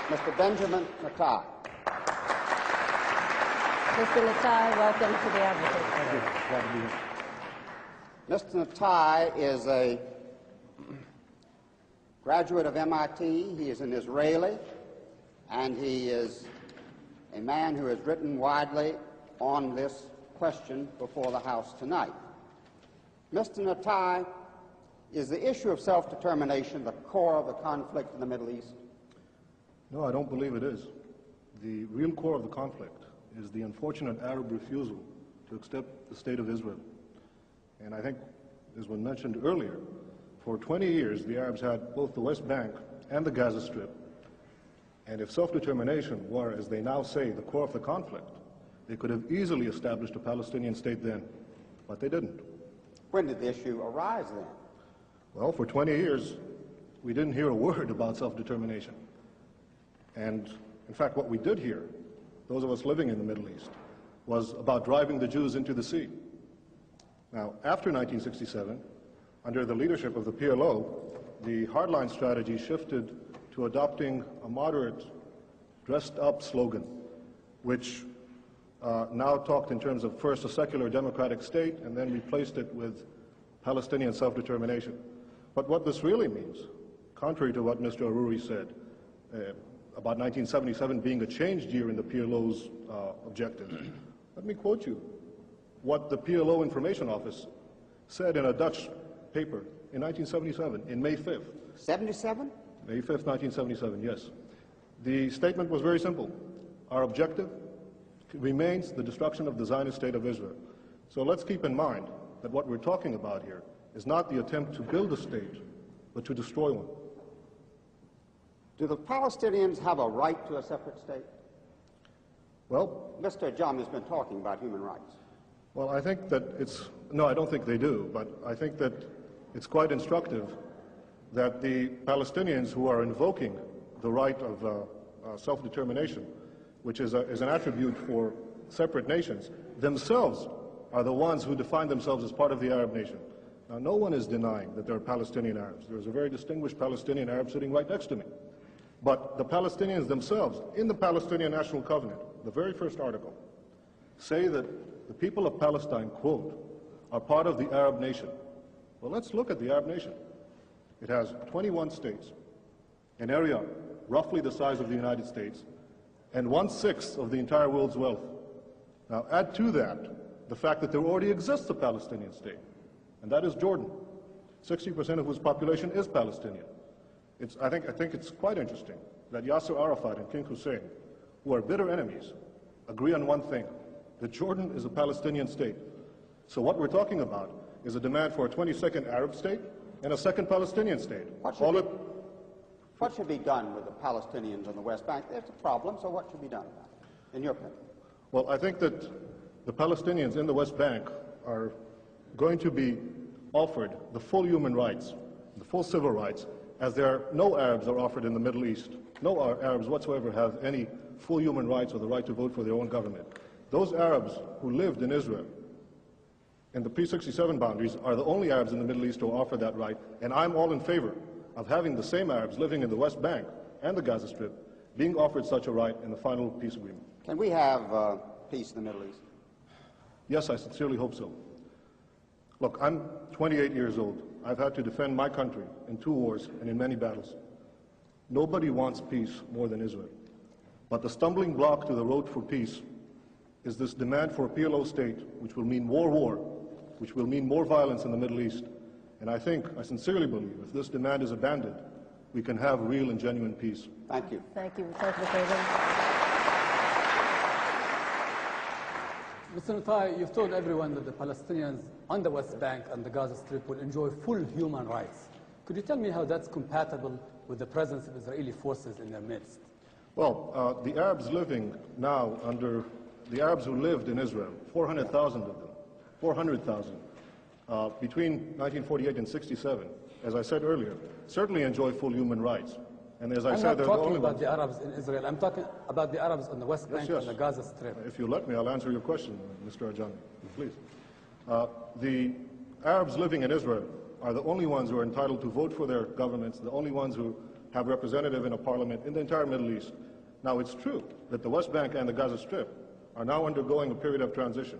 Mr. Benjamin Natai. Mr. Natai, welcome to the Advocate. Thank you. Glad to be here. Mr. Natai is a graduate of MIT. He is an Israeli, and he is a man who has written widely on this question before the House tonight. Mr. Natai, is the issue of self-determination the core of the conflict in the Middle East? No, I don't believe it is. The real core of the conflict is the unfortunate Arab refusal to accept the State of Israel. And I think, as was mentioned earlier, for 20 years the Arabs had both the West Bank and the Gaza Strip. And if self-determination were, as they now say, the core of the conflict, they could have easily established a Palestinian state then, but they didn't. When did the issue arise then? Well, for 20 years, we didn't hear a word about self-determination. And in fact, what we did hear, those of us living in the Middle East, was about driving the Jews into the sea. Now, after 1967, under the leadership of the PLO, the hardline strategy shifted to adopting a moderate, dressed-up slogan, which now talked in terms of first a secular democratic state and then replaced it with Palestinian self-determination. But what this really means, contrary to what Mr. Aruri said, about 1977 being a changed year in the PLO's objectives, let me quote you what the PLO Information Office said in a Dutch paper in 1977, in May 5th. 77? May 5th, 1977, yes. The statement was very simple. Our objective remains the destruction of the Zionist state of Israel. So let's keep in mind that what we're talking about here is not the attempt to build a state, but to destroy one. Do the Palestinians have a right to a separate state? Well, Mr. Ajami has been talking about human rights. well, I think that no, I don't think they do, but I think that it's quite instructive that the Palestinians who are invoking the right of self-determination, which is an attribute for separate nations, themselves are the ones who define themselves as part of the Arab nation. Now, no one is denying that there are Palestinian Arabs. There's a very distinguished Palestinian Arab sitting right next to me. But the Palestinians themselves, in the Palestinian National Covenant, the very first article, say that the people of Palestine, quote, are part of the Arab nation. Well, let's look at the Arab nation. It has 21 states, an area roughly the size of the United States, and 1/6 of the entire world's wealth. Now, add to that the fact that there already exists a Palestinian state, and that is Jordan, 60% of whose population is Palestinian. I think it's quite interesting that Yasser Arafat and King Hussein, who are bitter enemies, agree on one thing, that Jordan is a Palestinian state. So what we're talking about is a demand for a 22nd Arab state and a second Palestinian state. What should be done with the Palestinians on the West Bank? There's a problem, so what should be done about it, in your opinion? Well, I think that the Palestinians in the West Bank are going to be offered the full human rights, the full civil rights, as no Arabs are offered in the Middle East. No Arabs whatsoever have any full human rights or the right to vote for their own government. Those Arabs who lived in Israel in the pre-67 boundaries are the only Arabs in the Middle East who offer that right, and I'm all in favor of having the same Arabs living in the West Bank and the Gaza Strip being offered such a right in the final peace agreement. Can we have peace in the Middle East? Yes, I sincerely hope so. Look, I'm 28 years old. I've had to defend my country in 2 wars and in many battles. Nobody wants peace more than Israel. But the stumbling block to the road for peace is this demand for a PLO state, which will mean more war, which will mean more violence in the Middle East. And I sincerely believe, if this demand is abandoned, we can have real and genuine peace. Thank you. Thank you. Thank you, President. Mr. Natai, you've told everyone that the Palestinians on the West Bank and the Gaza Strip will enjoy full human rights. Could you tell me how that's compatible with the presence of Israeli forces in their midst? Well, the Arabs living now under the Arabs who lived in Israel, 400,000 of them, 400,000, between 1948 and 67, as I said earlier, certainly enjoy full human rights. And as I I'm said, not they're the talking only about ones. the Arabs in Israel. I'm talking about the Arabs on the West Bank and the Gaza Strip. If you let me, I'll answer your question, Mr. Ajami, please. The Arabs living in Israel are the only ones who are entitled to vote for their governments, the only ones who have representative in a parliament in the entire Middle East. Now, it's true that the West Bank and the Gaza Strip are now undergoing a period of transition.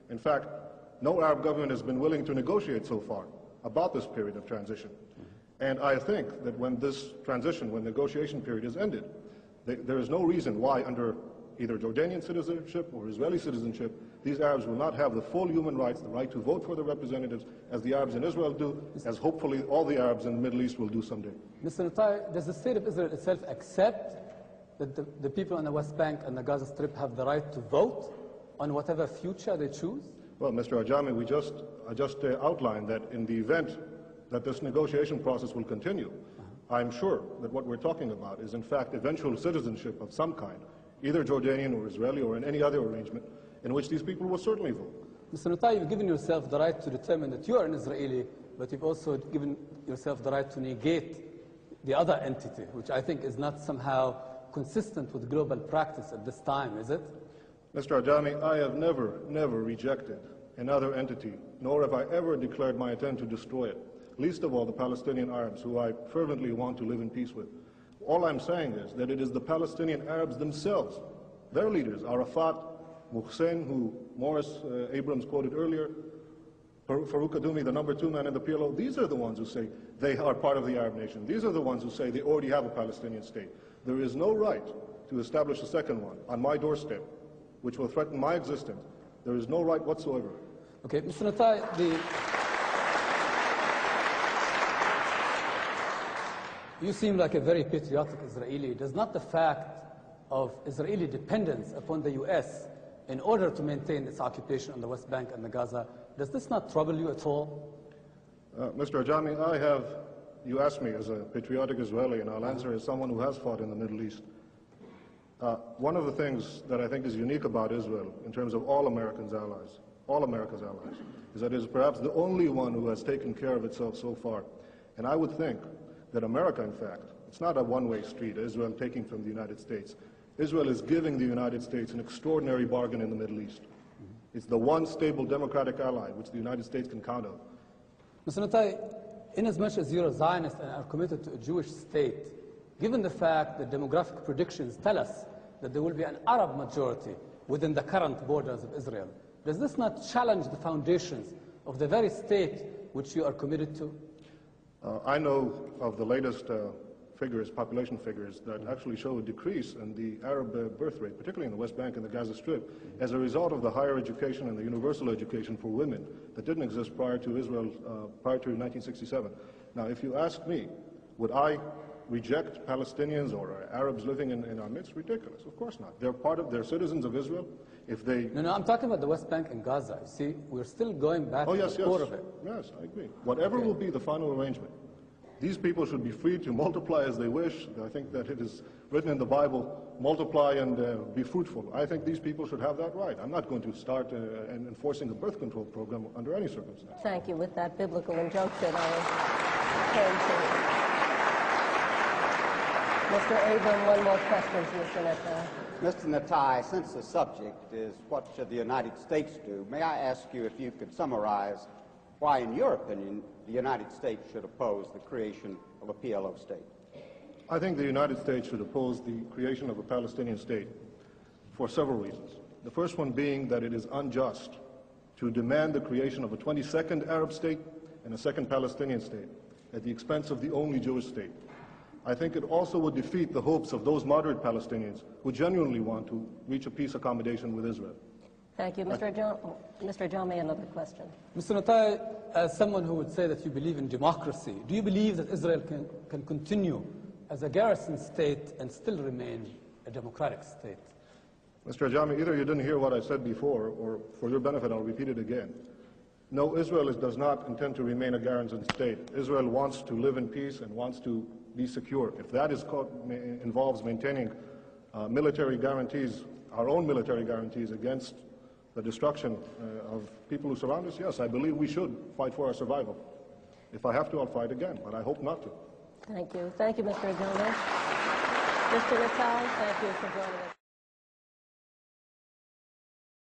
In fact, no Arab government has been willing to negotiate so far about this period of transition. And I think that when this transition, when the negotiation period is ended, there is no reason why under either Jordanian citizenship or Israeli citizenship, these Arabs will not have the full human rights, the right to vote for their representatives, as the Arabs in Israel do, as hopefully all the Arabs in the Middle East will do someday. Mr. Natai, does the State of Israel itself accept that the people on the West Bank and the Gaza Strip have the right to vote on whatever future they choose? Well, Mr. Ajami, I just outlined that in the event that this negotiation process will continue, I'm sure that what we're talking about is in fact eventual citizenship of some kind, either Jordanian or Israeli or in any other arrangement in which these people will certainly vote. Mr. Natai, you've given yourself the right to determine that you are an Israeli, but you've also given yourself the right to negate the other entity, which I think is not somehow consistent with global practice at this time, is it? Mr. Ajami, I have never rejected another entity, nor have I ever declared my intent to destroy it, least of all the Palestinian Arabs, who I fervently want to live in peace with. All I'm saying is that it is the Palestinian Arabs themselves, their leaders, Arafat, Muhsin, who Morris Abrams quoted earlier, Farouk Kadumi, the number 2 man in the PLO, these are the ones who say they are part of the Arab nation. These are the ones who say they already have a Palestinian state. There is no right to establish a second one on my doorstep, which will threaten my existence. There is no right whatsoever. Okay, Mr. Natai, you seem like a very patriotic Israeli. Does not the fact of Israeli dependence upon the U.S. in order to maintain its occupation on the West Bank and the Gaza, does this not trouble you at all? Mr. Ajami, you asked me as a patriotic Israeli, and I'll answer as someone who has fought in the Middle East. One of the things that I think is unique about Israel, in terms of all America's allies, is that it is perhaps the only one who has taken care of itself so far. And I would think that America, in fact, it's not a one-way street, Israel taking from the United States. Israel is giving the United States an extraordinary bargain in the Middle East. It's the one stable democratic ally which the United States can count on. Mr. Natai, inasmuch as you're a Zionist and are committed to a Jewish state, given the fact that demographic predictions tell us that there will be an Arab majority within the current borders of Israel, does this not challenge the foundations of the very state which you are committed to? I know of the latest population figures, that actually show a decrease in the Arab birth rate, particularly in the West Bank and the Gaza Strip, as a result of the higher education and the universal education for women that didn't exist prior to Israel, prior to 1967. Now, if you ask me, would I reject Palestinians or Arabs living in our midst? Ridiculous. Of course not. They're citizens of Israel. If they... No, I'm talking about the West Bank and Gaza. You see, we're still going back to the core of it. Yes, I agree. Whatever will be the final arrangement, these people should be free to multiply as they wish. I think that it is written in the Bible, multiply and be fruitful. I think these people should have that right. I'm not going to start enforcing a birth control program under any circumstance. Thank you. With that biblical injunction, I will turn to Mr. Abram. One more question to Mr. Natai. Mr. Natai, since the subject is what should the United States do, may I ask you if you could summarize why, in your opinion, the United States should oppose the creation of a PLO state? I think the United States should oppose the creation of a Palestinian state for several reasons. The first one being that it is unjust to demand the creation of a 22nd Arab state and a second Palestinian state at the expense of the only Jewish state. I think it also would defeat the hopes of those moderate Palestinians who genuinely want to reach a peace accommodation with Israel. Thank you. Mr. Ajami, another question. Mr. Natai, as someone who would say that you believe in democracy, do you believe that Israel can continue as a garrison state and still remain a democratic state? Mr. Ajami, either you didn't hear what I said before, or for your benefit, I'll repeat it again. No, Israel does not intend to remain a garrison state. Israel wants to live in peace and wants to be secure. If that involves maintaining military guarantees, our own military guarantees against the destruction of people who surround us, yes, I believe we should fight for our survival. If I have to, I'll fight again, but I hope not to. Thank you. Thank you, Mr. Ajami. Mr. Natai, thank you for joining us.